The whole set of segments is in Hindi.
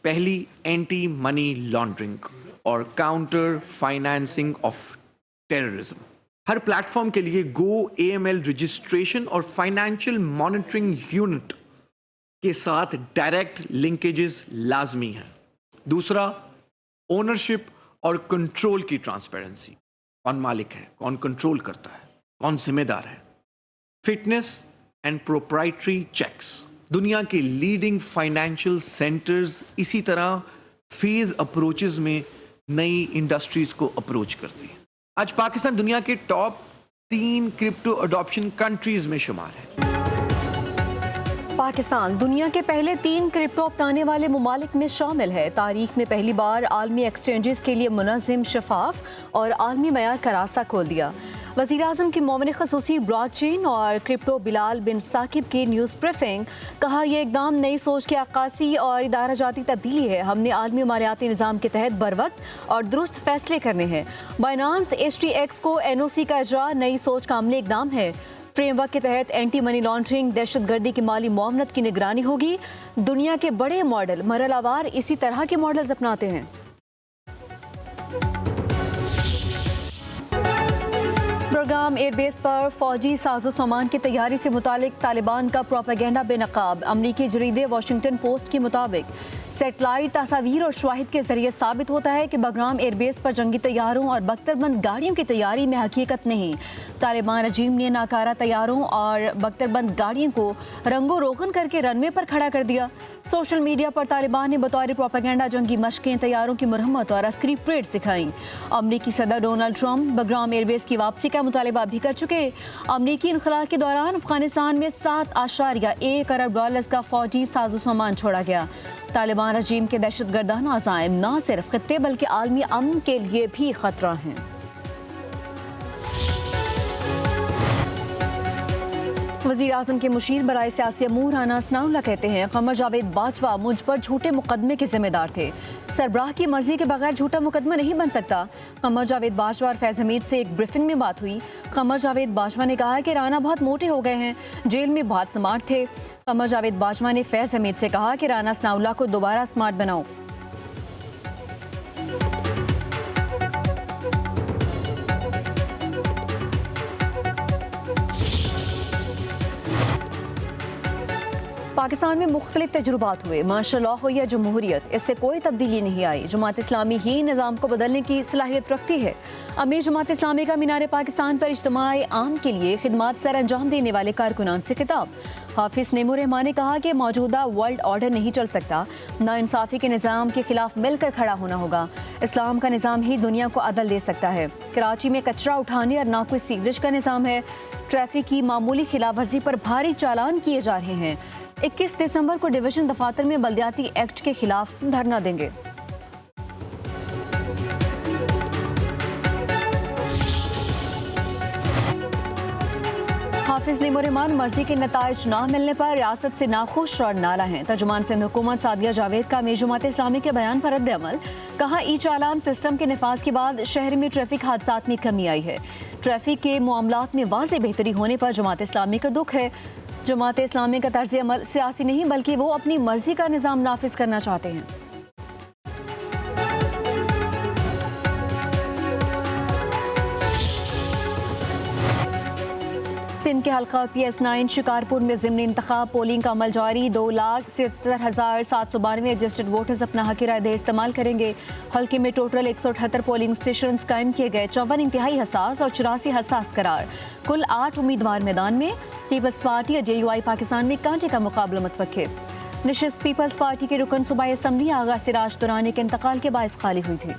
पहली एंटी मनी लॉन्ड्रिंग और counter financing of terrorism. Her platform के लिए गो AML रजिस्ट्रेशन और फाइनेंशियल मॉनिटरिंग यूनिट के साथ डायरेक्ट लिंकेजेस लाजमी हैं। दूसरा, ओनरशिप और कंट्रोल की ट्रांसपेरेंसी। कौन मालिक है, कौन कंट्रोल करता है, कौन जिम्मेदार है। Fitness and proprietary checks. दुनिया के लीडिंग फाइनेंशियल सेंटर्स इसी तरह फेज अप्रोचेस में नई इंडस्ट्रीज को अप्रोच करते हैं। आज पाकिस्तान दुनिया के टॉप 3 क्रिप्टो अडॉप्शन कंट्रीज में शुमार है। पाकिस्तान दुनिया के पहले 3 क्रिप्टो अपनाने वाले ममालिक में शामिल है। तारीख में पहली बार आलमी एक्सचेंजेस के लिए मुनज़्ज़म, शफाफ और आलमी मयार का रास्ता खोल दिया। वज़ीर आज़म के मोमिन ख़ुसूसी ब्लॉकचेन और क्रिप्टो बिलाल बिन साकिब की न्यूज़ ब्रीफिंग। कहा, यह इक़दाम नई सोच की अक्कासी और इदारा जाती तब्दीली है। हमने आलमी मालियाती निज़ाम के तहत बर वक्त और दुरुस्त फैसले करने हैं। बाइनांस HTX को NOC का इजरा नई सोच का अमली इक़दाम है। फ्रेमवर्क के तहत एंटी मनी लॉन्ड्रिंग, दहशतगर्दी की माली मुआवनत की निगरानी होगी। दुनिया के बड़े मॉडल मरहलावार इसी तरह के मॉडल्स अपनाते हैं। प्रोग्राम एयरबेस पर फौजी साजो सामान की तैयारी से मुतालिक तालिबान का प्रोपेगेंडा बेनकाब। अमरीकी जरीदे वाशिंगटन पोस्ट के मुताबिक सेटेलाइट तस्वीर और शवाहिद के जरिए साबित होता है कि बगराम एयरबेस पर जंगी तैयारों और बख्तरबंद गाड़ियों की तैयारी में हकीकत नहीं। तालिबान रजीम ने नाकारा तैयारों और बख्तरबंद गाड़ियों को रंगो रोगन करके रनवे पर खड़ा कर दिया। सोशल मीडिया पर तालिबान ने बतौर प्रोपेगेंडा जंगी मशकें, तैयारों की मुरम्मत और अस्करी परेड दिखाई। अमरीकी सदर डोनाल्ड ट्रंप बगराम एयरबेस की वापसी का मुतालबा भी कर चुके। अमरीकी इनखला के दौरान अफगानिस्तान में $7.1 अरब का फौजी साजो सामान छोड़ा गया। तालिबान रजीम के दहशतगर्दाना अज़ाइम न सिर्फ खित्ते बल्कि आलमी अमन के लिए भी खतरा हैं। वज़ीर आज़म के मुशीर बराए सियासी अमूर राना सनाउल्लाह कहते हैं, कमर जावेद बाजवा मुझ पर झूठे मुकदमे के जिम्मेदार थे। सरबराह की मर्जी के बगैर झूठा मुकदमा नहीं बन सकता। कमर जावेद बाजवा और फैज़ हमीद से एक ब्रीफिंग में बात हुई। कमर जावेद बाजवा ने कहा कि राना बहुत मोटे हो गए हैं, जेल में बहुत स्मार्ट थे। कमर जावेद बाजवा ने फैज़ हमीद से कहा कि राना सनाउल्लाह को दोबारा स्मार्ट बनाओ। पाकिस्तान में मुख्तलिफ तजुर्बात हुए, मार्शल हो या जमहूरियत, इससे कोई तब्दीली नहीं आई। जमात इस्लामी ही निज़ाम को बदलने की सलाहियत रखती है। अमीर जमात इस्लामी का मीनार पाकिस्तान पर इज्तिमाई आम के लिए खिदमात सर अंजाम देने वाले कारकुनान से खिताब। हाफिज नेमो रहमान ने कहा कि मौजूदा वर्ल्ड ऑर्डर नहीं चल सकता, नाइंसाफ़ी के निज़ाम के खिलाफ मिलकर खड़ा होना होगा। इस्लाम का निज़ाम ही दुनिया को अदल दे सकता है। कराची में कचरा उठाने और ना कोई सीवरेज का निज़ाम है। ट्रैफिक की मामूली खिलाफवर्जी पर भारी चालान किए जा रहे हैं। 21 दिसंबर को डिवीजन दफातर में बल्दियाती एक्ट के खिलाफ धरना देंगे। हाफिज नेमो रहमान मर्जी के नताइज ना मिलने पर रियासत से नाखुश और नाला हैं। तर्जुमान सिंध हुकूमत सादिया जावेद का अमीर जमात इस्लामी के बयान पर रद्द अमल। कहा, ई चालान सिस्टम के नफाज के बाद शहर में ट्रैफिक हादसात में कमी आई है। ट्रैफिक के मामलात में वाज़ेह बेहतरी होने पर जमात इस्लामी का दुख है। जमात इस्लामी का तर्ज अमल सियासी नहीं बल्कि वो अपनी मर्जी का निज़ाम नाफिज करना चाहते हैं। सिंध के हल्का PS9 शिकारपुर में ज़िम्नी इंतखाब पोलिंग का अमल जारी। 2,77,792 रजिस्टर्ड वोटर्स अपना हक राय दे इस्तेमाल करेंगे। हल्के में टोटल 178 पोलिंग स्टेशन कायम किए गए। 54 इंतहाई हसास और 84 हसास करार। कुल 8 उम्मीदवार मैदान में। पीपल्स पार्टी और JUI पाकिस्तान में कांटे का मुकाबला मुतवक्के। निशिस्त पीपल्स पार्टी के रुकन सूबाई असम्बली आगा सिराज दुरानी के इंतकाल के बायस खाली हुई थी।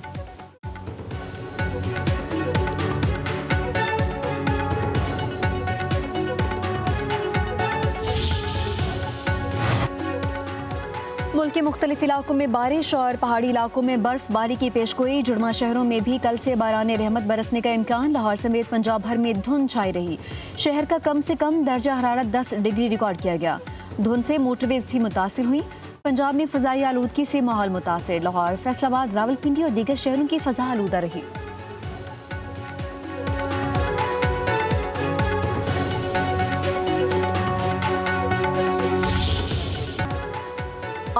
मुल्क के मुख्तलिफ इलाकों में बारिश और पहाड़ी इलाकों में बर्फबारी की पेशगोई। जुड़मा शहरों में भी कल से बारान रहमत बरसने का इम्कान। लाहौर समेत पंजाब भर में धुंध छाई रही। शहर का कम से कम दर्जा हरारत 10 डिग्री रिकॉर्ड किया गया। धुंध से मोटरवेज भी मुतासिर हुई। पंजाब में फ़ज़ाई आलूदगी से माहौल मुतासिर। लाहौर, फैसलाबाद, रावलपिंडी और दीगर शहरों की फ़ज़ा आलूदा रही।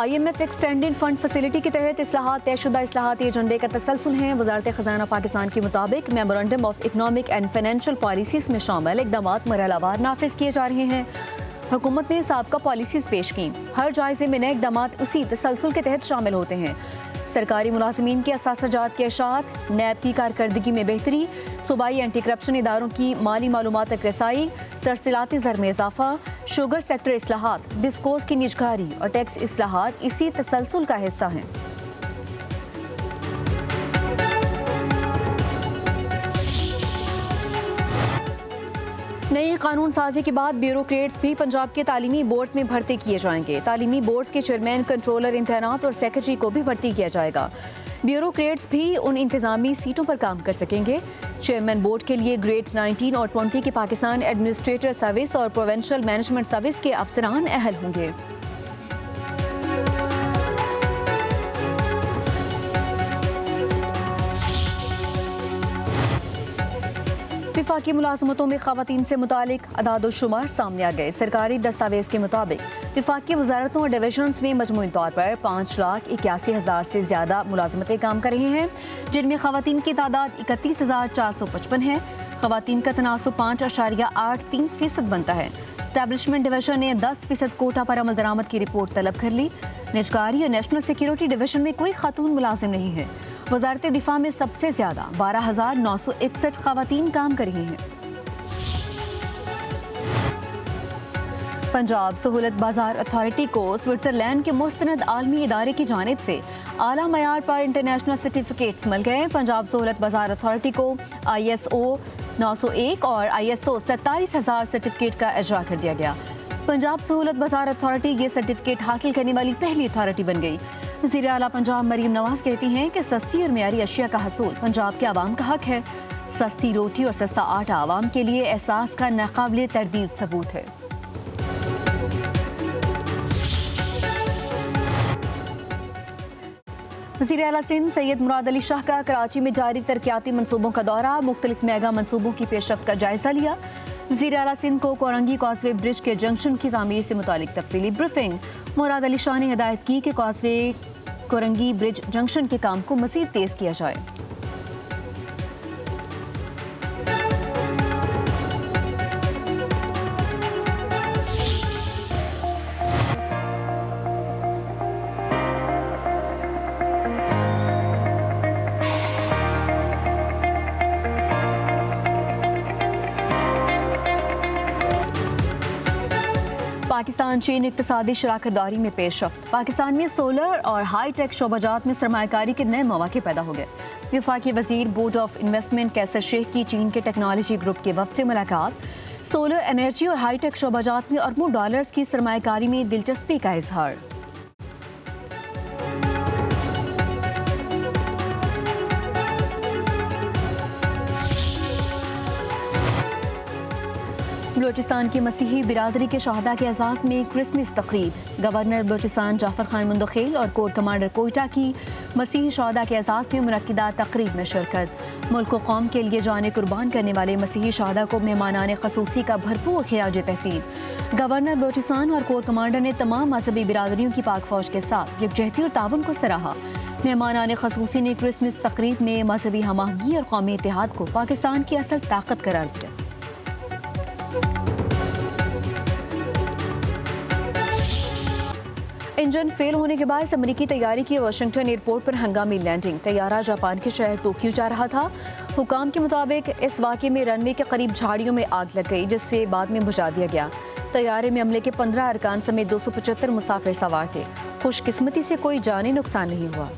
IMF एक्सटेंडेड फंड फैसिलिटी के तहत इस्लाहात तयशुदा इस्लाहाती एजेंडे का तसलसल है। वजारत खजाना पाकिस्तान के मुताबिक memorandum of economic and financial policies में शामिल इकदाम मरहलावार नाफिज किए जा रहे हैं। हुकूमत ने साबका पॉलिसीज पेश की। हर जायजे में नए इकदाम उसी तसलसल के तहत शामिल होते हैं। सरकारी मुलाजमीन के असासाजात के अशात, नैब की कारकर्दगी में बेहतरी, सूबाई एंटी करप्शन इदारों की माली मालूमात तक रसाई, तरसीलाती ज़र में इजाफा, शुगर सेक्टर इस्लाहात, डिस्कोस की निजकारी और टैक्स इस्लाहात इसी तसलसल का हिस्सा हैं। नई कानून साजी के बाद ब्यूरोक्रेट्स भी पंजाब के तालीमी बोर्ड्स में भर्ती किए जाएंगे। तालीमी बोर्ड्स के चेयरमैन, कंट्रोलर इम्तहानात और सेक्रेटरी को भी भर्ती किया जाएगा। ब्यूरोक्रेट्स भी उन इंतजामी सीटों पर काम कर सकेंगे। चेयरमैन बोर्ड के लिए ग्रेड 19 और 20 के पाकिस्तान एडमिनिस्ट्रेटर सर्विस और प्रोविंशियल मैनेजमेंट सर्विस के अफसरान अहल होंगे। विफाकी मुलाजमतों में खवातीन से मुतालिक अदाद-ओ-शुमार सामने आ गए। सरकारी दस्तावेज के मुताबिक विफाकी वजारतों और डिविजन्स में मजमूई तौर पर 5,81,000 से ज़्यादा मुलाजमतें काम कर रही हैं, जिनमें खवातीन की तादाद 31,455 है। खवातीन का तनासुब 5.83% बनता है। स्टैब्लिशमेंट डिवीजन ने 10% कोटा पर अमल दरामद की रिपोर्ट तलब कर ली। निजकारी और नेशनल सिक्योरिटी डिवीजन में कोई खातून मुलाजिम नहीं है। वजारत दिफा में सबसे ज्यादा 12,961 खवातीन काम कर रही हैं। पंजाब सहूलत बाजार अथॉरिटी को स्विट्जरलैंड के मुस्तनद आलमी इदारे की जानिब से आला मयार पर इंटरनेशनल सर्टिफिकेट्स मिल गए। पंजाब सहूलत बाजार अथॉरिटी को ISO 901 और ISO 47,000 सर्टिफिकेट का इजरा कर दिया गया। पंजाब सहूलत बाजार अथॉरिटी ये सर्टिफिकेट हासिल करने वाली पहली अथॉरिटी बन गई। वज़ीर आला पंजाब मरीम नवाज कहती हैं कि सस्ती और मियारी अशिया का हसूल पंजाब के आवाम का हक है। सस्ती रोटी और सस्ता आटा आवाम के लिए एहसास का नाकाबिले तरदीद सबूत है। वज़ीर आला सिंध सैयद मुराद अली शाह का कराची में जारी तरक्याती मनसूबों का दौरा, मुख्तलिफ मेगा मनसूबों की पेशरफ्त का जायजा लिया। वज़ीर आला सिंध को कोरंगी कॉजवे ब्रिज के जंक्शन की तामीर से मुतालिक तफसीली ब्रीफिंग। मुराद अली शाह ने हिदायत की कि कॉजवे कोरंगी ब्रिज जंक्शन के काम को मज़ीद तेज़ किया जाए। पाकिस्तान चीन इक़्तिसादी शराकतदारी में पेशरफ्त। पाकिस्तान में सोलर और हाई टेक शोबाजात में सरमायाकारी के नए मौके पैदा हो गए। वफाकी वजीर बोर्ड ऑफ इन्वेस्टमेंट कैसर शेख की चीन के टेक्नोलॉजी ग्रुप के वफ्द से मुलाकात। सोलर एनर्जी और हाई टेक शोबाजात में अरबों डॉलर्स की सरमायाकारी में दिलचस्पी का इजहार। बलूचिस्तान की मसीही बिरादरी के शहदा के एजाज में क्रिसमस तकरीब। गवर्नर बलूचिस्तान जाफर खान मुंदखिल और कोर कमांडर कोयटा की मसीही शहदा के एजाज में मुनक्किदा तकरीब में शिरकत। मुल्क व कौम के लिए जाने कुर्बान करने वाले मसीही शहदा को मेहमानान खसूसी का भरपूर खिराज तहसीन। गवर्नर बलूचिस्तान और कोर कमांडर ने तमाम मजहबी बिरादरियों की पाक फौज के साथ यकजहती और ताउन को सराहा। मेहमानान खसूसी ने क्रिसमस तकरीब में मजहबी हमाहंगी और कौमी इत्तेहाद को पाकिस्तान की असल ताकत करार दिया। इंजन फेल होने के बाद अमरीकी तैयारी की वाशिंगटन एयरपोर्ट पर हंगामी लैंडिंग। तैयारा जापान के शहर टोक्यो जा रहा था। हुकाम के मुताबिक इस वाक़े में रनवे के करीब झाड़ियों में आग लग गई, जिससे बाद में बुझा दिया गया। तैयारे में अमले के 15 अरकान समेत 275 मुसाफिर सवार थे। खुशकिस्मती से कोई जानी नुकसान नहीं हुआ।